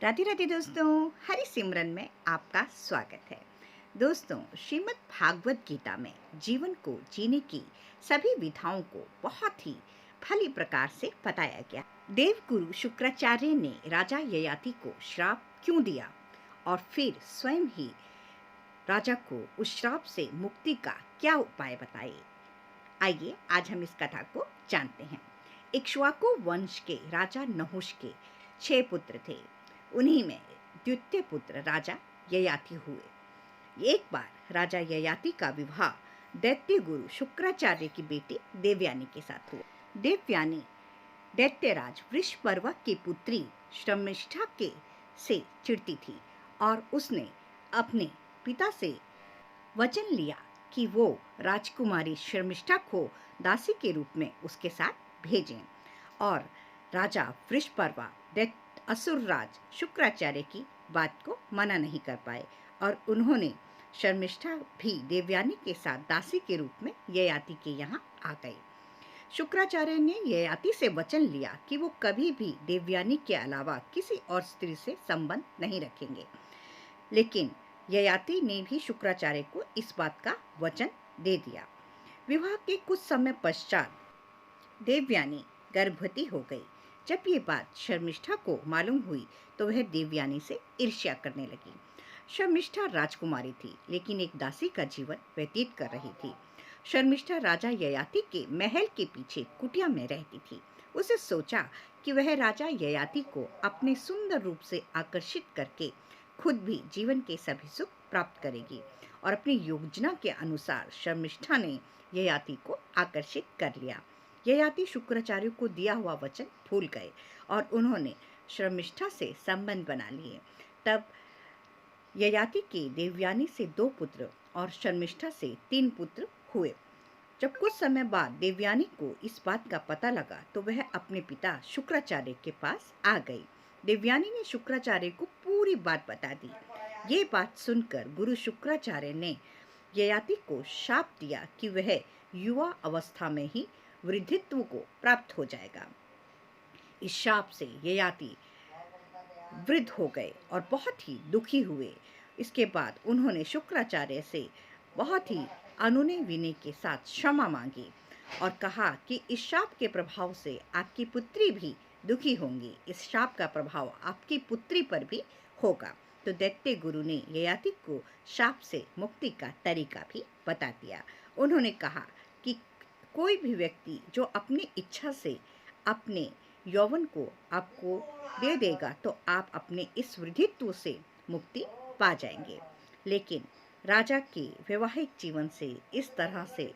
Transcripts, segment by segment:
राधे राधे दोस्तों, हरि सिमरन में आपका स्वागत है। दोस्तों, श्रीमद् भागवत गीता में जीवन को जीने की सभी विधाओं को बहुत ही भली प्रकार से बताया गया। देवगुरु शुक्राचार्य ने राजा ययाति को श्राप क्यों दिया और फिर स्वयं ही राजा को उस श्राप से मुक्ति का क्या उपाय बताए। आइए आज हम इस कथा को जानते हैं। इक्ष्वाकु वंश के राजा नहुष के 6 पुत्र थे। उन्हीं में द्वितीय पुत्र राजा ययाति हुए। एक बार राजा ययाति का विवाह दैत्य गुरु शुक्राचार्य की बेटी देवयानी के साथ हुआ। देवयानी दैत्यराज वृषपर्वा की पुत्री शर्मिष्ठा के से चिढ़ती थी और उसने अपने पिता से वचन लिया कि वो राजकुमारी शर्मिष्ठा को दासी के रूप में उसके साथ भेजें। और राजा वृषपर्वा असुरराज शुक्राचार्य की बात को मना नहीं कर पाए और उन्होंने शर्मिष्ठा भी देवयानी के साथ दासी के रूप में ययाति के यहाँ आ गए। शुक्राचार्य ने ययाति से वचन लिया कि वो कभी भी देवयानी के अलावा किसी और स्त्री से संबंध नहीं रखेंगे, लेकिन ययाति ने भी शुक्राचार्य को इस बात का वचन दे दिया। विवाह के कुछ समय पश्चात देवयानी गर्भवती हो गई। जब ये बात शर्मिष्ठा को मालूम हुई तो वह देवयानी से ईर्ष्या करने लगी। शर्मिष्ठा राजकुमारी थी, लेकिन एक दासी का जीवन व्यतीत कर रही थी। शर्मिष्ठा राजा ययाति के महल के पीछे कुटिया में रहती थी। उसे सोचा कि वह राजा ययाति को अपने सुंदर रूप से आकर्षित करके खुद भी जीवन के सभी सुख प्राप्त करेगी और अपनी योजना के अनुसार शर्मिष्ठा ने ययाति को आकर्षित कर लिया। ययाति शुक्राचार्य को दिया हुआ वचन भूल गए और उन्होंने शर्मिष्ठा से संबंध बना लिए। तब ययाति के देवयानी से 2 पुत्र और शर्मिष्ठा से 3 पुत्र हुए। जब कुछ समय बाद देवयानी को इस बात का पता लगा तो वह अपने पिता शुक्राचार्य के पास आ गई। देवयानी ने शुक्राचार्य को पूरी बात बता दी। ये बात सुनकर गुरु शुक्राचार्य ने ययाति को शाप दिया कि वह युवा अवस्था में ही वृद्धित्व को प्राप्त हो जाएगा। इस शाप से ययाति वृद्ध हो गए और बहुत ही दुखी हुए। इसके बाद उन्होंने शुक्राचार्य से बहुत ही अनुनय विनय के साथ क्षमा मांगी और कहा कि इस शाप के प्रभाव से आपकी पुत्री भी दुखी होंगी। इस शाप का प्रभाव आपकी पुत्री पर भी होगा। तो दैत्य गुरु ने ययाति को शाप से मुक्ति का तरीका भी बता दिया। उन्होंने कहा कि कोई भी व्यक्ति जो अपनी इच्छा से अपने यौवन को आपको दे देगा तो आप अपने इस वृद्धित्व से मुक्ति पा जाएंगे। लेकिन राजा के वैवाहिक जीवन से इस तरह से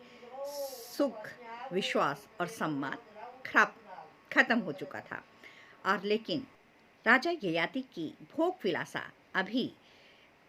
सुख, विश्वास और सम्मान खत्म हो चुका था। और लेकिन राजा ययाति की भोग विलासा अभी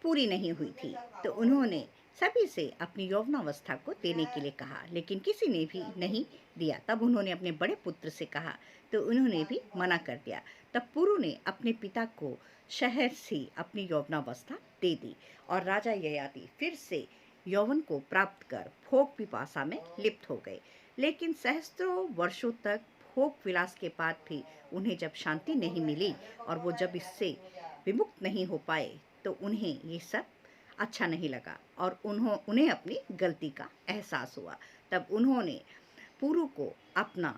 पूरी नहीं हुई थी, तो उन्होंने सभी से अपनी यौवनावस्था को देने के लिए कहा, लेकिन किसी ने भी नहीं दिया। तब उन्होंने अपने बड़े पुत्र से कहा तो उन्होंने भी मना कर दिया। तब पुरु ने अपने पिता को शहर से अपनी यौवनावस्था दे दी और राजा ययाति फिर से यौवन को प्राप्त कर भोग पिपासा में लिप्त हो गए। लेकिन सहस्त्रों वर्षों तक भोग विलास के बाद भी उन्हें जब शांति नहीं मिली और वो जब इससे विमुक्त नहीं हो पाए तो उन्हें ये सब अच्छा नहीं लगा और उन्हें अपनी गलती का एहसास हुआ। तब उन्होंने पुरु को अपना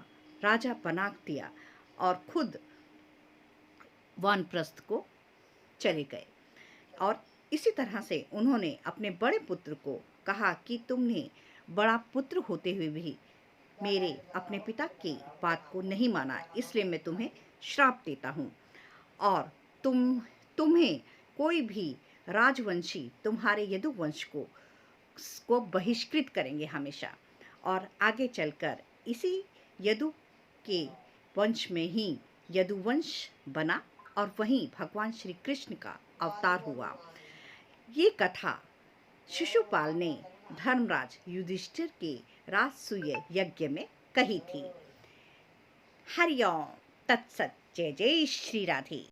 राजा बना दिया और खुद वानप्रस्थ को चले गए। और इसी तरह से उन्होंने अपने बड़े पुत्र को कहा कि तुमने बड़ा पुत्र होते हुए भी मेरे अपने पिता की बात को नहीं माना, इसलिए मैं तुम्हें श्राप देता हूँ और तुम्हें कोई भी राजवंशी तुम्हारे यदुवंश को बहिष्कृत करेंगे हमेशा। और आगे चलकर इसी यदु के वंश में ही यदुवंश बना और वहीं भगवान श्री कृष्ण का अवतार हुआ। ये कथा शिशुपाल ने धर्मराज युधिष्ठिर के राजसूय यज्ञ में कही थी। हरिओम तत्सत। जय जय श्री राधे।